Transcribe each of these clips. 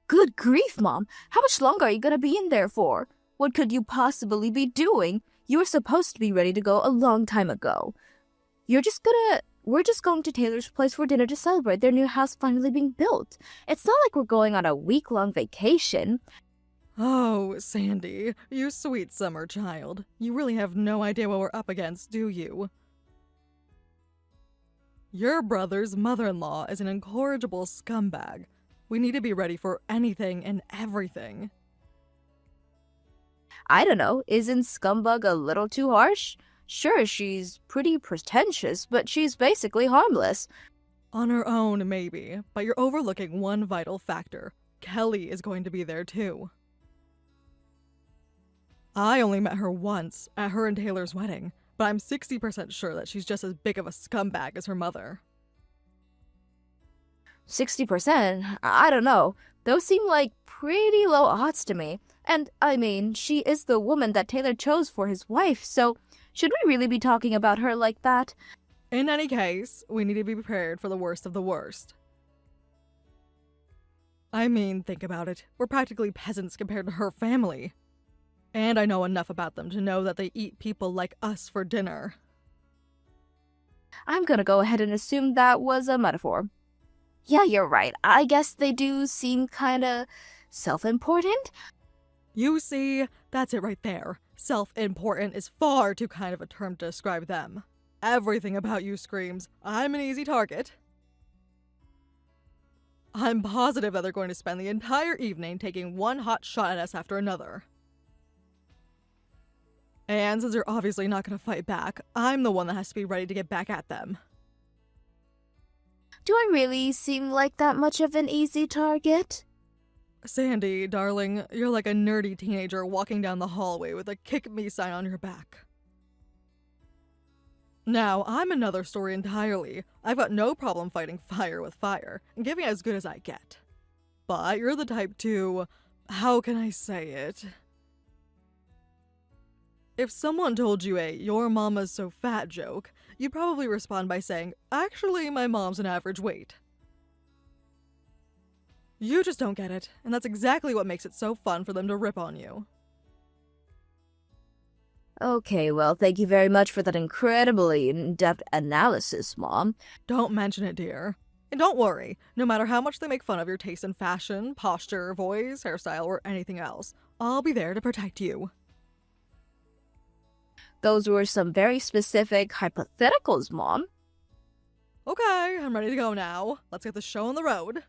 Good grief, Mom. How much longer are you gonna be in there for? What could you possibly be doing? You were supposed to be ready to go a long time ago. We're just going to Taylor's place for dinner to celebrate their new house finally being built. It's not like we're going on a week-long vacation. Oh, Sandy, you sweet summer child. You really have no idea what we're up against, do you? Your brother's mother-in-law is an incorrigible scumbag. We need to be ready for anything and everything. I don't know, isn't scumbag a little too harsh? Sure, she's pretty pretentious, but she's basically harmless. On her own, maybe, but you're overlooking one vital factor. Kelli is going to be there too. I only met her once, at her and Taylor's wedding, but I'm 60% sure that she's just as big of a scumbag as her mother. 60%? I don't know. Those seem like pretty low odds to me. And, I mean, she is the woman that Taylor chose for his wife, so should we really be talking about her like that? In any case, we need to be prepared for the worst of the worst. I mean, think about it. We're practically peasants compared to her family. And I know enough about them to know that they eat people like us for dinner. I'm gonna go ahead and assume that was a metaphor. Yeah, you're right. I guess they do seem kinda self-important. You see, that's it right there. Self-important is far too kind of a term to describe them. Everything about you screams, I'm an easy target. I'm positive that they're going to spend the entire evening taking one hot shot at us after another. And since they're obviously not going to fight back, I'm the one that has to be ready to get back at them. Do I really seem like that much of an easy target? Sandy, darling, you're like a nerdy teenager walking down the hallway with a kick me sign on your back. Now, I'm another story entirely. I've got no problem fighting fire with fire and giving as good as I get. But you're the type to, how can I say it? If someone told you a "your mama's so fat" joke, you'd probably respond by saying, actually, my mom's an average weight. You just don't get it, and that's exactly what makes it so fun for them to rip on you. Okay, well, thank you very much for that incredibly in-depth analysis, Mom. Don't mention it, dear. And don't worry, no matter how much they make fun of your taste in fashion, posture, voice, hairstyle, or anything else, I'll be there to protect you. Those were some very specific hypotheticals, Mom. Okay, I'm ready to go now. Let's get the show on the road.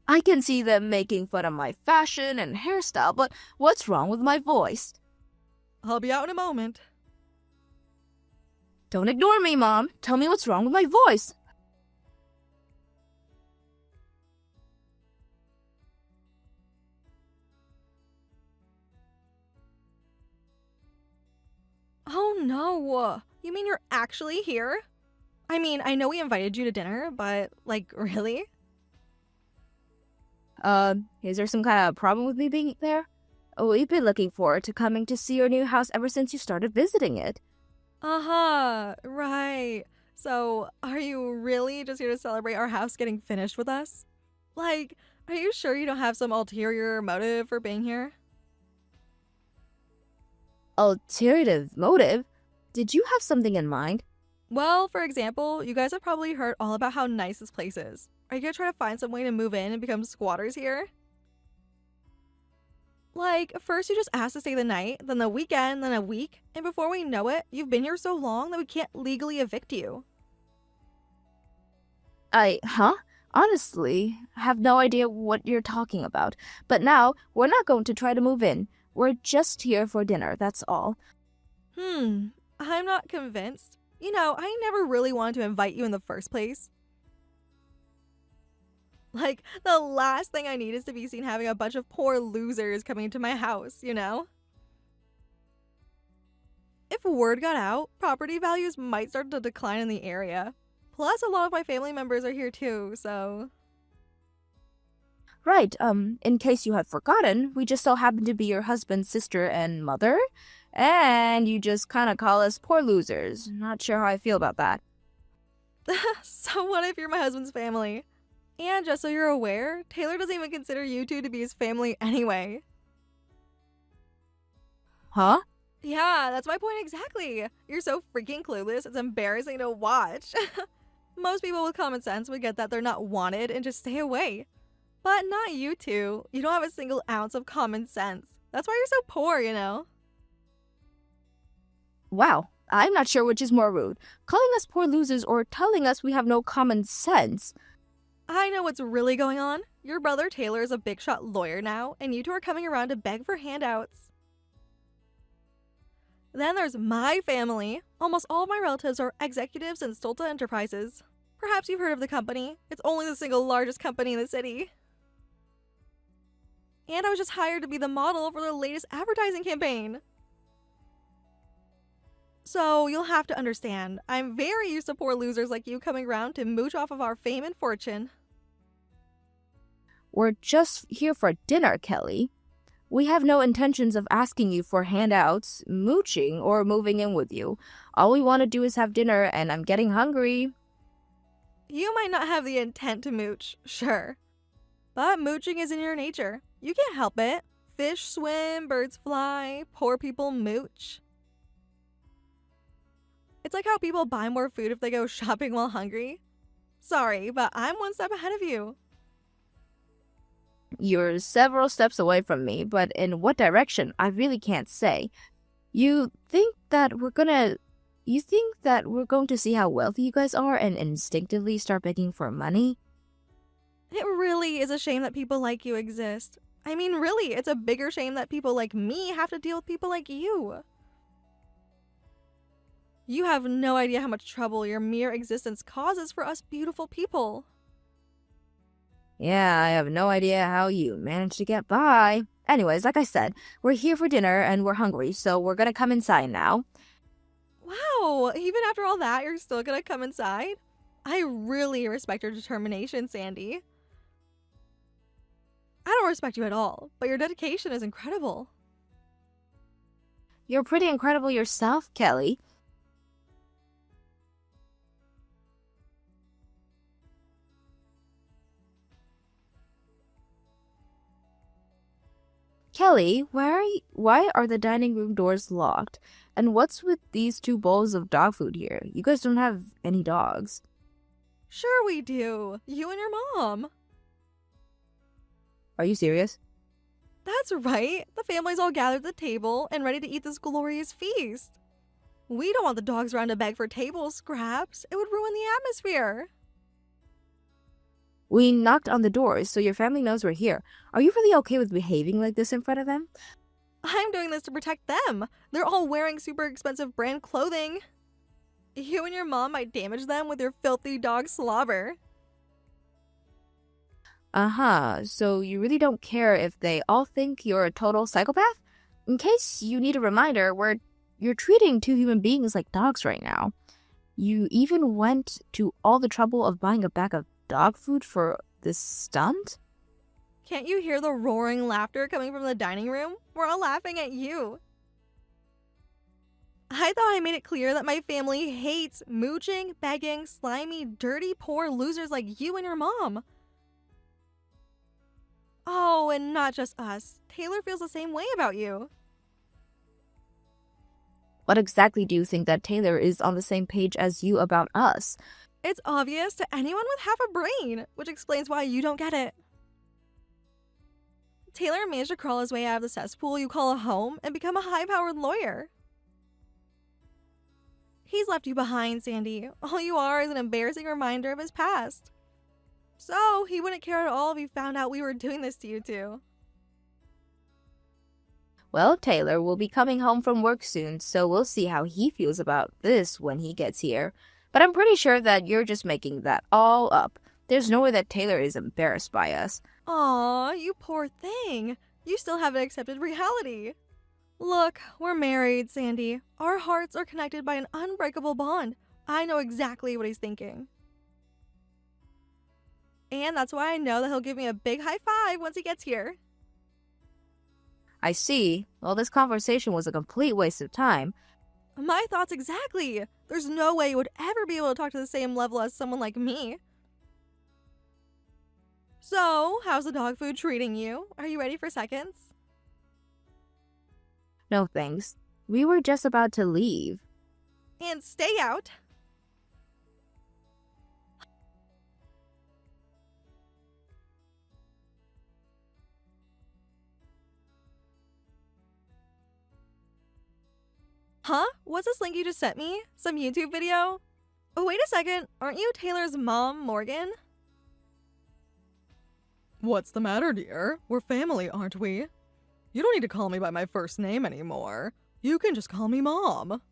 I can see them making fun of my fashion and hairstyle, but what's wrong with my voice? I'll be out in a moment. Don't ignore me, Mom. Tell me what's wrong with my voice. Oh no, you mean you're actually here? I mean, I know we invited you to dinner, but, like, really? Is there some kind of problem with me being there? Oh, we've been looking forward to coming to see your new house ever since you started visiting it. Uh-huh, right. So, are you really just here to celebrate our house getting finished with us? Like, are you sure you don't have some ulterior motive for being here? Ulterior motive? Did you have something in mind? Well, for example, you guys have probably heard all about how nice this place is. Are you gonna try to find some way to move in and become squatters here? Like, first you just asked to stay the night, then the weekend, then a week, and before we know it, you've been here so long that we can't legally evict you. Honestly, have no idea what you're talking about. But now, we're not going to try to move in. We're just here for dinner, that's all. I'm not convinced. You know, I never really wanted to invite you in the first place. Like, the last thing I need is to be seen having a bunch of poor losers coming into my house, you know? If word got out, property values might start to decline in the area. Plus, a lot of my family members are here too, so... Right, in case you had forgotten, we just so happen to be your husband's sister and mother, and you just kinda call us poor losers. Not sure how I feel about that. So what if you're my husband's family? And just so you're aware, Taylor doesn't even consider you two to be his family anyway. Huh? Yeah, that's my point exactly. You're so freaking clueless, it's embarrassing to watch. Most people with common sense would get that they're not wanted and just stay away. But not you two. You don't have a single ounce of common sense. That's why you're so poor, you know? Wow, I'm not sure which is more rude. Calling us poor losers or telling us we have no common sense. I know what's really going on. Your brother Taylor is a big shot lawyer now, and you two are coming around to beg for handouts. Then there's my family. Almost all of my relatives are executives in Stolta Enterprises. Perhaps you've heard of the company. It's only the single largest company in the city. And I was just hired to be the model for their latest advertising campaign. So you'll have to understand, I'm very used to poor losers like you coming around to mooch off of our fame and fortune. We're just here for dinner, Kelli. We have no intentions of asking you for handouts, mooching, or moving in with you. All we want to do is have dinner, and I'm getting hungry. You might not have the intent to mooch, sure. But mooching is in your nature. You can't help it. Fish swim, birds fly, poor people mooch. It's like how people buy more food if they go shopping while hungry. Sorry, but I'm one step ahead of you. You're several steps away from me, but in what direction, I really can't say. You think that we're going to see how wealthy you guys are and instinctively start begging for money? It really is a shame that people like you exist. I mean, really, it's a bigger shame that people like me have to deal with people like you. You have no idea how much trouble your mere existence causes for us beautiful people. Yeah, I have no idea how you managed to get by. Anyways, like I said, we're here for dinner and we're hungry, so we're gonna come inside now. Wow, even after all that, you're still gonna come inside? I really respect your determination, Sandy. I don't respect you at all, but your dedication is incredible. You're pretty incredible yourself, Kelli. Kelli, why are the dining room doors locked? And what's with these 2 bowls of dog food here? You guys don't have any dogs. Sure we do. You and your mom. Are you serious? That's right. The family's all gathered at the table and ready to eat this glorious feast. We don't want the dogs around to beg for table scraps. It would ruin the atmosphere. We knocked on the doors, so your family knows we're here. Are you really okay with behaving like this in front of them? I'm doing this to protect them. They're all wearing super expensive brand clothing. You and your mom might damage them with your filthy dog slobber. Uh-huh, so you really don't care if they all think you're a total psychopath? In case you need a reminder, you're treating 2 human beings like dogs right now. You even went to all the trouble of buying a bag of dog food for this stunt? Can't you hear the roaring laughter coming from the dining room? We're all laughing at you. I thought I made it clear that my family hates mooching, begging, slimy, dirty, poor losers like you and your mom. Oh, and not just us. Taylor feels the same way about you. What exactly do you think that Taylor is on the same page as you about us? It's obvious to anyone with half a brain, which explains why you don't get it. Taylor managed to crawl his way out of the cesspool you call a home and become a high-powered lawyer. He's left you behind, Sandy. All you are is an embarrassing reminder of his past. So, he wouldn't care at all if he found out we were doing this to you two. Well, Taylor will be coming home from work soon, so we'll see how he feels about this when he gets here. But I'm pretty sure that you're just making that all up. There's no way that Taylor is embarrassed by us. Aw, you poor thing. You still haven't accepted reality. Look, we're married, Sandy. Our hearts are connected by an unbreakable bond. I know exactly what he's thinking. And that's why I know that he'll give me a big high five once he gets here. I see. Well, this conversation was a complete waste of time. My thoughts exactly. There's no way you would ever be able to talk to the same level as someone like me. So, how's the dog food treating you? Are you ready for seconds? No thanks. We were just about to leave. And stay out. Huh? What's this link you just sent me? Some YouTube video? Oh, wait a second. Aren't you Taylor's mom, Morgan? What's the matter, dear? We're family, aren't we? You don't need to call me by my first name anymore. You can just call me Mom.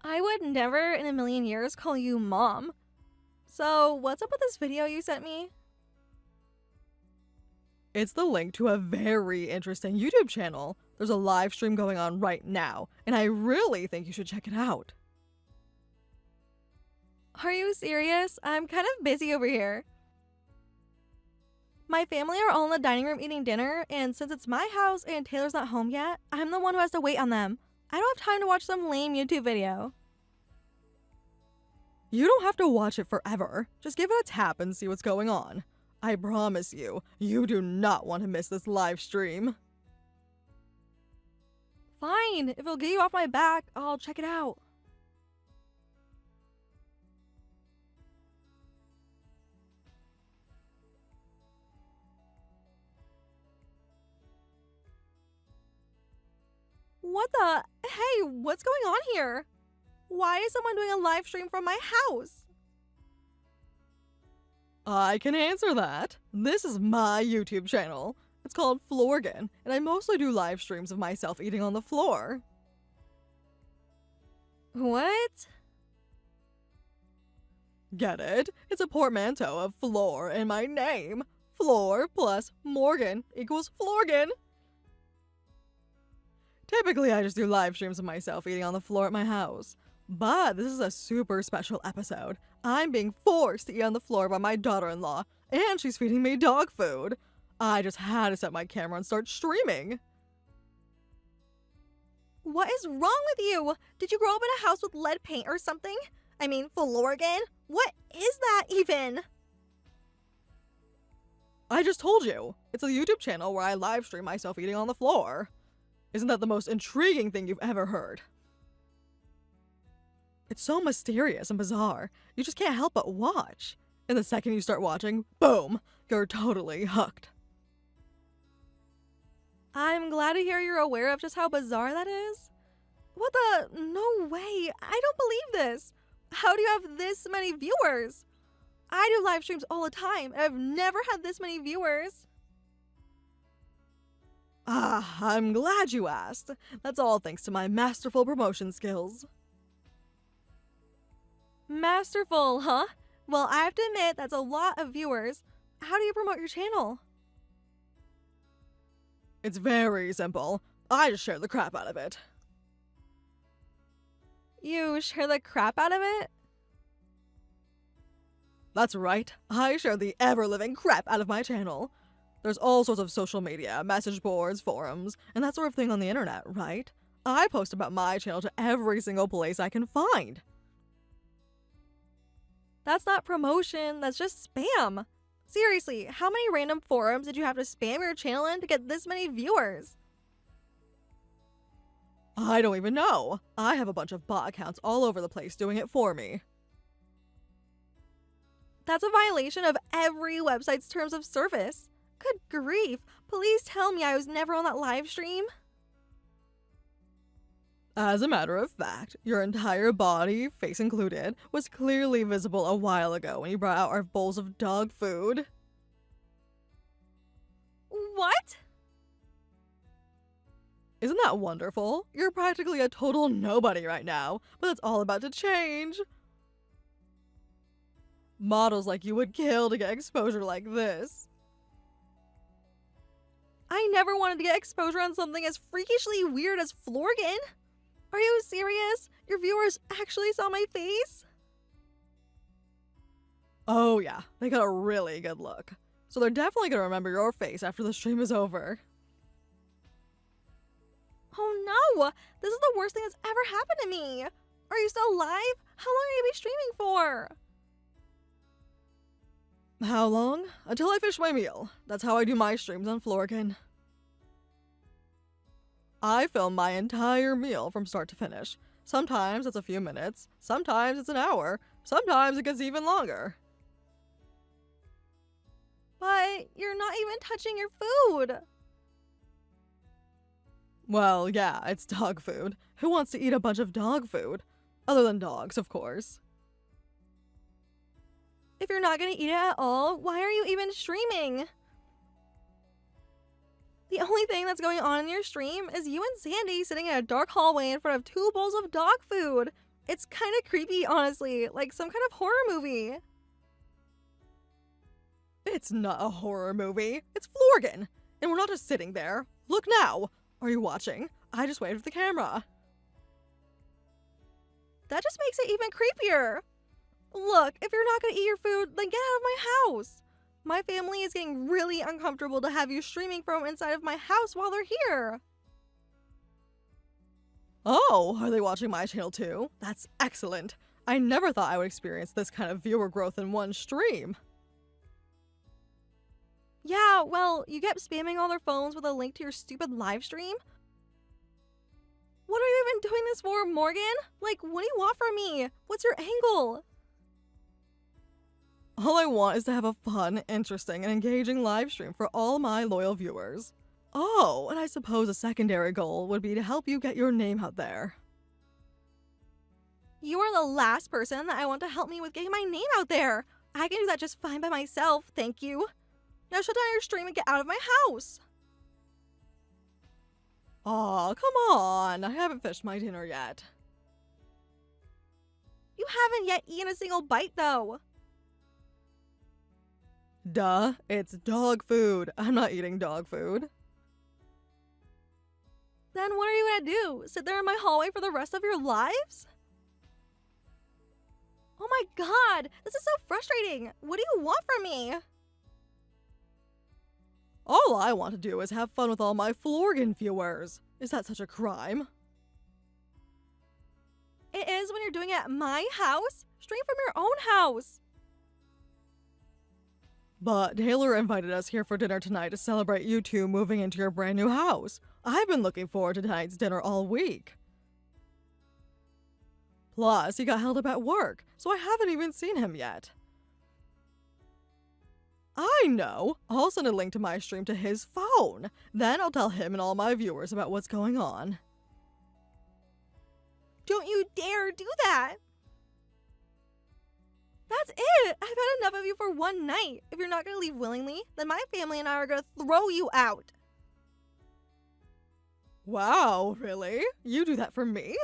I would never in a million years call you mom. So, what's up with this video you sent me? It's the link to a very interesting YouTube channel. There's a live stream going on right now, and I really think you should check it out. Are you serious? I'm kind of busy over here. My family are all in the dining room eating dinner, and since it's my house and Taylor's not home yet, I'm the one who has to wait on them. I don't have time to watch some lame YouTube video. You don't have to watch it forever. Just give it a tap and see what's going on. I promise you, you do not want to miss this live stream. Fine, if it'll get you off my back, I'll check it out. What the? Hey, what's going on here? Why is someone doing a live stream from my house? I can answer that. This is my YouTube channel. It's called Florgan, and I mostly do live streams of myself eating on the floor. What? Get it? It's a portmanteau of floor and my name. Floor plus Morgan equals Florgan. Typically, I just do live streams of myself eating on the floor at my house. But this is a super special episode. I'm being forced to eat on the floor by my daughter-in-law, and she's feeding me dog food. I just had to set my camera and start streaming. What is wrong with you? Did you grow up in a house with lead paint or something? I mean, Florgan? What is that even? I just told you. It's a YouTube channel where I live stream myself eating on the floor. Isn't that the most intriguing thing you've ever heard? It's so mysterious and bizarre. You just can't help but watch. And the second you start watching, boom, you're totally hooked. I'm glad to hear you're aware of just how bizarre that is. What the? No way. I don't believe this. How do you have this many viewers? I do live streams all the time, and I've never had this many viewers. Ah, I'm glad you asked. That's all thanks to my masterful promotion skills. Masterful, huh? Well, I have to admit, that's a lot of viewers. How do you promote your channel? It's very simple. I just share the crap out of it. You share the crap out of it? That's right. I share the ever-living crap out of my channel. There's all sorts of social media, message boards, forums, and that sort of thing on the internet, right? I post about my channel to every single place I can find. That's not promotion, that's just spam. Seriously, how many random forums did you have to spam your channel in to get this many viewers? I don't even know. I have a bunch of bot accounts all over the place doing it for me. That's a violation of every website's terms of service. Good grief, please tell me I was never on that live stream. As a matter of fact, your entire body, face included, was clearly visible a while ago when you brought out our bowls of dog food. What? Isn't that wonderful? You're practically a total nobody right now, but that's all about to change. Models like you would kill to get exposure like this. I never wanted to get exposure on something as freakishly weird as Florgan. Are you serious? Your viewers actually saw my face? Oh yeah, they got a really good look. So they're definitely gonna remember your face after the stream is over. Oh no! This is the worst thing that's ever happened to me! Are you still alive? How long are you be streaming for? How long? Until I finish my meal. That's how I do my streams on Florgan. I film my entire meal from start to finish. Sometimes it's a few minutes, sometimes it's an hour, sometimes it gets even longer. But you're not even touching your food. Well, yeah, it's dog food. Who wants to eat a bunch of dog food? Other than dogs, of course. If you're not gonna eat it at all, why are you even streaming? The only thing that's going on in your stream is you and Sandy sitting in a dark hallway in front of 2 bowls of dog food. It's kind of creepy, honestly, like some kind of horror movie. It's not a horror movie. It's Florgan. And we're not just sitting there. Look now. Are you watching? I just waved at the camera. That just makes it even creepier. Look, if you're not gonna eat your food, then get out of my house. My family is getting really uncomfortable to have you streaming from inside of my house while they're here. Oh, are they watching my channel too? That's excellent. I never thought I would experience this kind of viewer growth in one stream. Yeah, well, you kept spamming all their phones with a link to your stupid live stream. What are you even doing this for, Morgan? Like, what do you want from me? What's your angle? All I want is to have a fun, interesting, and engaging live stream for all my loyal viewers. Oh, and I suppose a secondary goal would be to help you get your name out there. You are the last person that I want to help me with getting my name out there. I can do that just fine by myself, thank you. Now shut down your stream and get out of my house. Aw, come on. I haven't finished my dinner yet. You haven't yet eaten a single bite, though. Duh, it's dog food. I'm not eating dog food. Then what are you gonna do? Sit there in my hallway for the rest of your lives? Oh my god, this is so frustrating. What do you want from me? All I want to do is have fun with all my Florgan viewers. Is that such a crime? It is when you're doing it at my house. Stream from your own house. But Taylor invited us here for dinner tonight to celebrate you two moving into your brand new house. I've been looking forward to tonight's dinner all week. Plus, he got held up at work, so I haven't even seen him yet. I know! I'll send a link to my stream to his phone. Then I'll tell him and all my viewers about what's going on. Don't you dare do that! That's it! I've had enough of you for one night. If you're not gonna leave willingly, then my family and I are gonna throw you out. Wow, really? You do that for me?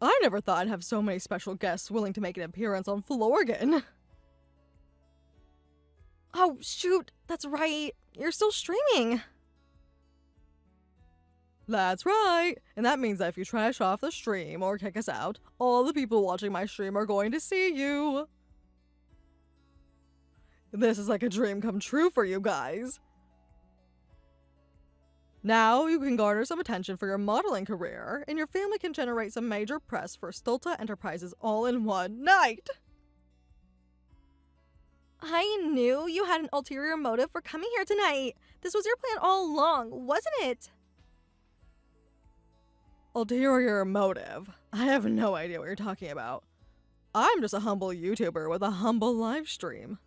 I never thought I'd have so many special guests willing to make an appearance on Florgan. Oh, shoot. That's right. You're still streaming. That's right. And that means that if you trash off the stream or kick us out, all the people watching my stream are going to see you. This is like a dream come true for you guys. Now you can garner some attention for your modeling career, and your family can generate some major press for Stolta Enterprises all in one night. I knew you had an ulterior motive for coming here tonight. This was your plan all along, wasn't it? Ulterior motive? I have no idea what you're talking about. I'm just a humble YouTuber with a humble live stream.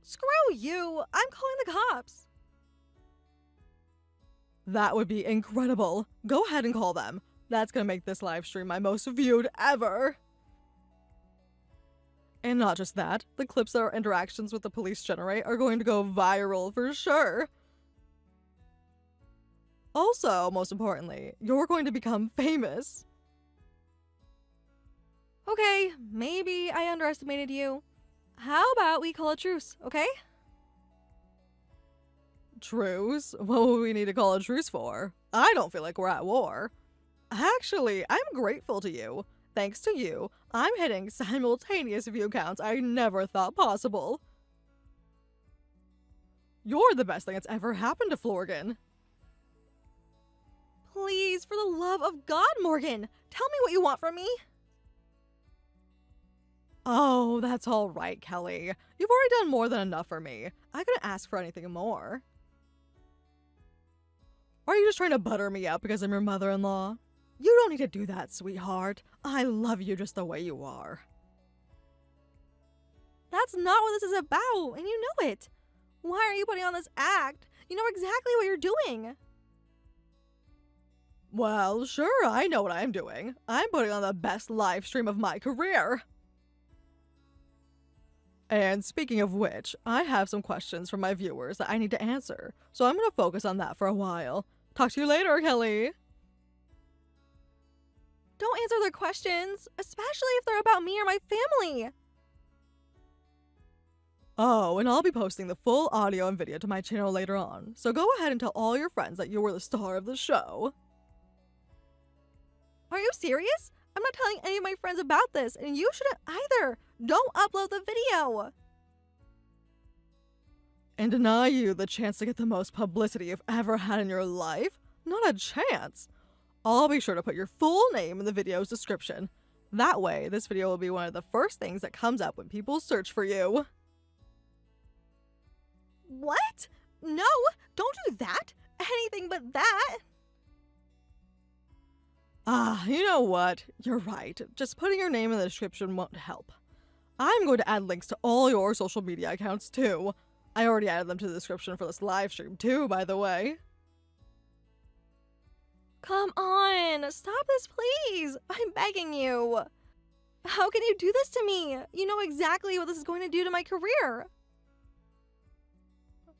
Screw you! I'm calling the cops. That would be incredible. Go ahead and call them. That's gonna make this live stream my most viewed ever. And not just that, the clips that our interactions with the police generate are going to go viral for sure. Also, most importantly, you're going to become famous. Okay, maybe I underestimated you. How about we call a truce, okay? Truce? What would we need to call a truce for? I don't feel like we're at war. Actually, I'm grateful to you. Thanks to you, I'm hitting simultaneous view counts I never thought possible. You're the best thing that's ever happened to Florgan. Please, for the love of God, Morgan, tell me what you want from me. Oh, that's all right, Kelly. You've already done more than enough for me. I couldn't ask for anything more. Are you just trying to butter me up because I'm your mother-in-law? You don't need to do that, sweetheart. I love you just the way you are. That's not what this is about, and you know it. Why are you putting on this act? You know exactly what you're doing. Well, sure, I know what I'm doing. I'm putting on the best live stream of my career. And speaking of which, I have some questions from my viewers that I need to answer, so I'm going to focus on that for a while. Talk to you later, Kelly. Don't answer their questions, especially if they're about me or my family. Oh, and I'll be posting the full audio and video to my channel later on, so go ahead and tell all your friends that you were the star of the show. Are you serious? I'm not telling any of my friends about this, and you shouldn't either. Don't upload the video. And deny you the chance to get the most publicity you've ever had in your life? Not a chance. I'll be sure to put your full name in the video's description. That way, this video will be one of the first things that comes up when people search for you. What? No, don't do that. Anything but that. Ah, you know what? You're right. Just putting your name in the description won't help. I'm going to add links to all your social media accounts too. I already added them to the description for this live stream too, by the way. Come on, stop this, please. I'm begging you. How can you do this to me? You know exactly what this is going to do to my career.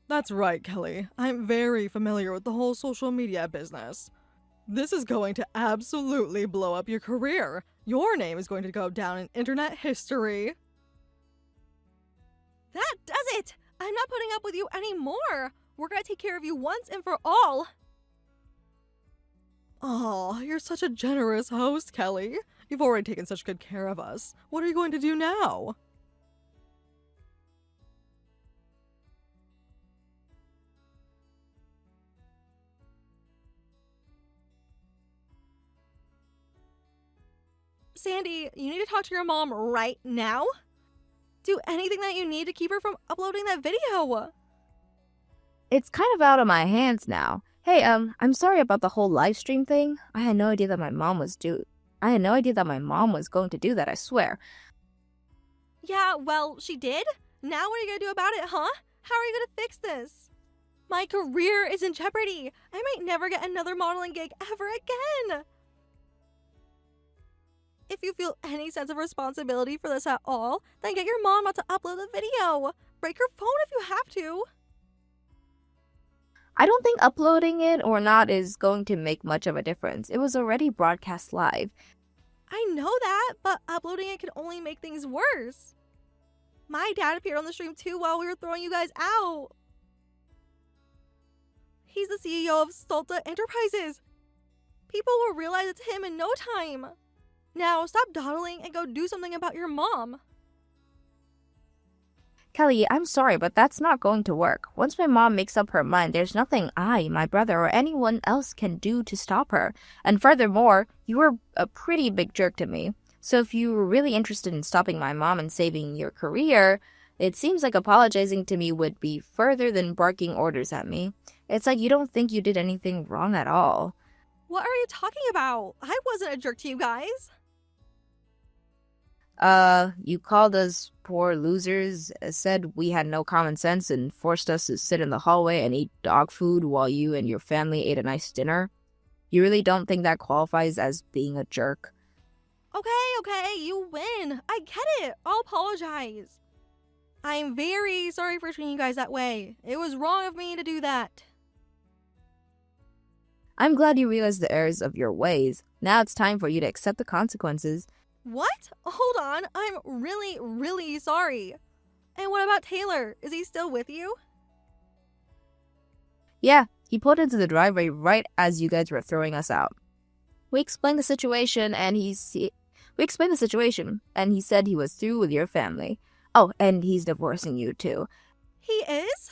That's right, Kelly. I'm very familiar with the whole social media business. This is going to absolutely blow up your career. Your name is going to go down in internet history. That does it. I'm not putting up with you anymore. We're gonna take care of you once and for all. Aw, you're such a generous host, Kelly. You've already taken such good care of us. What are you going to do now? Sandy, you need to talk to your mom right now. Do anything that you need to keep her from uploading that video. It's kind of out of my hands now. Hey, I'm sorry about the whole live stream thing. I had no idea that my mom was going to do that, I swear. Yeah, well, she did. Now what are you gonna do about it, huh? How are you gonna fix this? My career is in jeopardy. I might never get another modeling gig ever again. If you feel any sense of responsibility for this at all, then get your mom not to upload the video. Break her phone if you have to. I don't think uploading it or not is going to make much of a difference. It was already broadcast live. I know that, but uploading it could only make things worse. My dad appeared on the stream too while we were throwing you guys out. He's the CEO of Salta Enterprises. People will realize it's him in no time. Now, stop dawdling and go do something about your mom. Kelly, I'm sorry, but that's not going to work. Once my mom makes up her mind, there's nothing I, my brother, or anyone else can do to stop her. And furthermore, you were a pretty big jerk to me. So if you were really interested in stopping my mom and saving your career, it seems like apologizing to me would be further than barking orders at me. It's like you don't think you did anything wrong at all. What are you talking about? I wasn't a jerk to you guys. You called us poor losers, said we had no common sense, and forced us to sit in the hallway and eat dog food while you and your family ate a nice dinner. You really don't think that qualifies as being a jerk? Okay, you win. I get it. I'll apologize. I'm very sorry for treating you guys that way. It was wrong of me to do that. I'm glad you realized the errors of your ways. Now it's time for you to accept the consequences. What? Hold on. I'm really, really sorry. And what about Taylor? Is he still with you? Yeah, he pulled into the driveway right as you guys were throwing us out. We explained the situation, and he said he was through with your family. Oh, and he's divorcing you too. He is?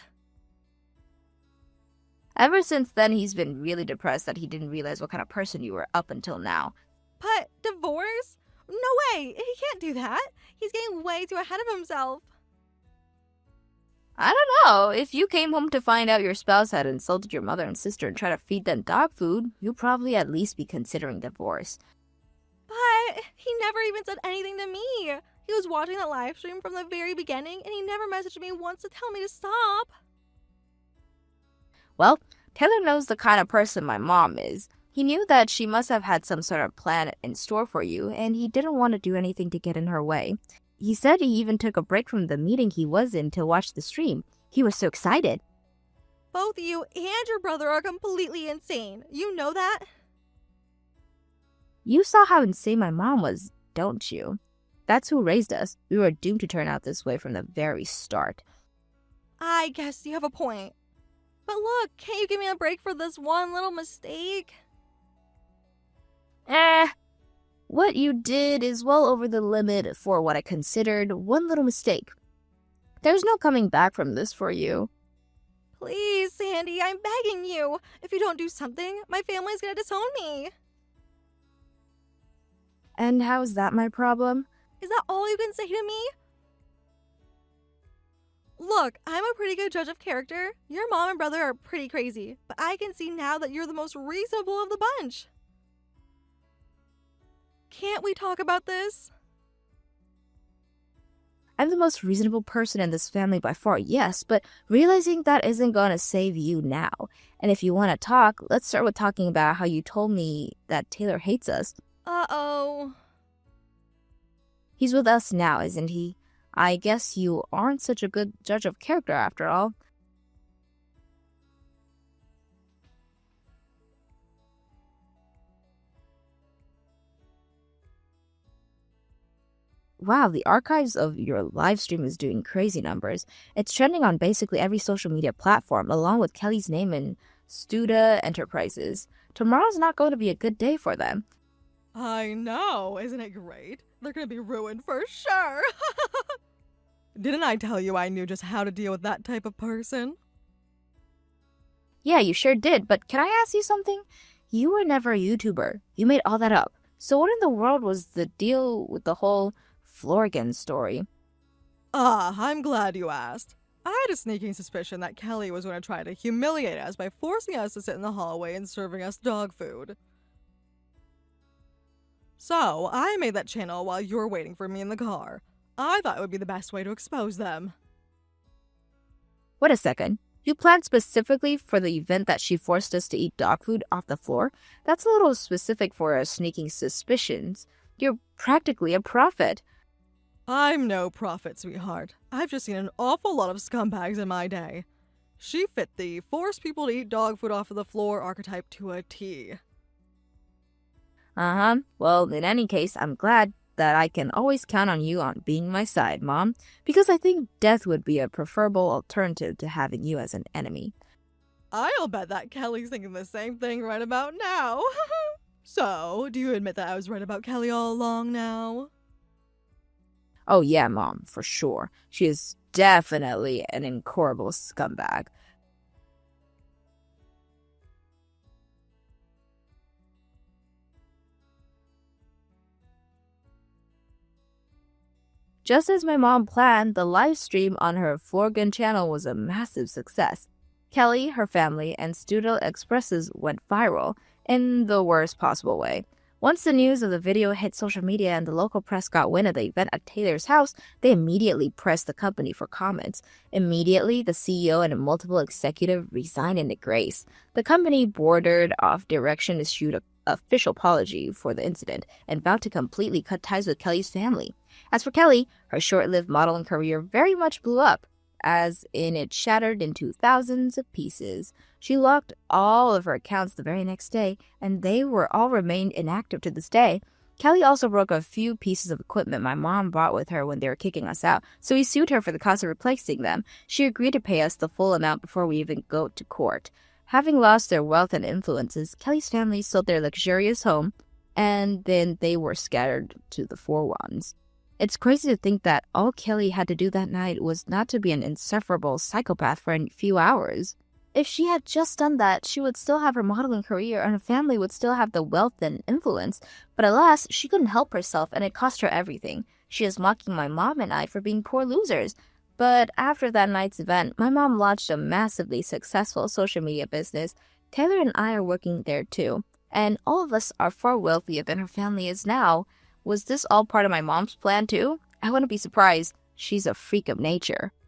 Ever since then, he's been really depressed that he didn't realize what kind of person you were up until now. But divorce? No way! He can't do that! He's getting way too ahead of himself. I don't know. If you came home to find out your spouse had insulted your mother and sister and tried to feed them dog food, you'd probably at least be considering divorce. But he never even said anything to me. He was watching that live stream from the very beginning and he never messaged me once to tell me to stop. Well, Taylor knows the kind of person my mom is. He knew that she must have had some sort of plan in store for you, and he didn't want to do anything to get in her way. He said he even took a break from the meeting he was in to watch the stream. He was so excited. Both you and your brother are completely insane. You know that? You saw how insane my mom was, don't you? That's who raised us. We were doomed to turn out this way from the very start. I guess you have a point. But look, can't you give me a break for this one little mistake? What you did is well over the limit for what I considered one little mistake. There's no coming back from this for you. Please, Sandy, I'm begging you. If you don't do something, my family's gonna disown me. And how is that my problem? Is that all you can say to me? Look, I'm a pretty good judge of character. Your mom and brother are pretty crazy, but I can see now that you're the most reasonable of the bunch. Can't we talk about this? I'm the most reasonable person in this family by far, yes, but realizing that isn't gonna save you now. And if you want to talk, let's start with talking about how you told me that Taylor hates us. Uh-oh. He's with us now, isn't he? I guess you aren't such a good judge of character after all. Wow, the archives of your live stream is doing crazy numbers. It's trending on basically every social media platform, along with Kelly's name in Studa Enterprises. Tomorrow's not going to be a good day for them. I know, isn't it great? They're gonna be ruined for sure. Didn't I tell you I knew just how to deal with that type of person? Yeah, you sure did, but can I ask you something? You were never a YouTuber. You made all that up. So what in the world was the deal with the whole Florgan story? I'm glad you asked. I had a sneaking suspicion that Kelly was going to try to humiliate us by forcing us to sit in the hallway and serving us dog food. So, I made that channel while you were waiting for me in the car. I thought it would be the best way to expose them. Wait a second. You planned specifically for the event that she forced us to eat dog food off the floor? That's a little specific for our sneaking suspicions. You're practically a prophet. I'm no prophet, sweetheart. I've just seen an awful lot of scumbags in my day. She fit the force people to eat dog food off of the floor archetype to a T. Uh-huh. Well, in any case, I'm glad that I can always count on you on being my side, Mom, because I think death would be a preferable alternative to having you as an enemy. I'll bet that Kelly's thinking the same thing right about now. So, do you admit that I was right about Kelly all along now? Oh yeah, Mom, for sure. She is definitely an incorrigible scumbag. Just as my mom planned, the live stream on her Florgan channel was a massive success. Kelly, her family, and Studio Expresses went viral in the worst possible way. Once the news of the video hit social media and the local press got wind of the event at Taylor's house, they immediately pressed the company for comments. Immediately, the CEO and multiple executives resigned into grace. The company boarded off direction issued an official apology for the incident and vowed to completely cut ties with Kelly's family. As for Kelly, her short-lived modeling career very much blew up, as in it shattered into thousands of pieces. She locked all of her accounts the very next day, and they were all remained inactive to this day. Kelly also broke a few pieces of equipment my mom brought with her when they were kicking us out, so we sued her for the cost of replacing them. She agreed to pay us the full amount before we even go to court. Having lost their wealth and influences, Kelly's family sold their luxurious home, and then they were scattered to the four winds. It's crazy to think that all Kelly had to do that night was not to be an insufferable psychopath for a few hours. If she had just done that, she would still have her modeling career and her family would still have the wealth and influence. But alas, she couldn't help herself and it cost her everything. She is mocking my mom and I for being poor losers. But after that night's event, my mom launched a massively successful social media business. Taylor and I are working there too. And all of us are far wealthier than her family is now. Was this all part of my mom's plan too? I wouldn't be surprised. She's a freak of nature.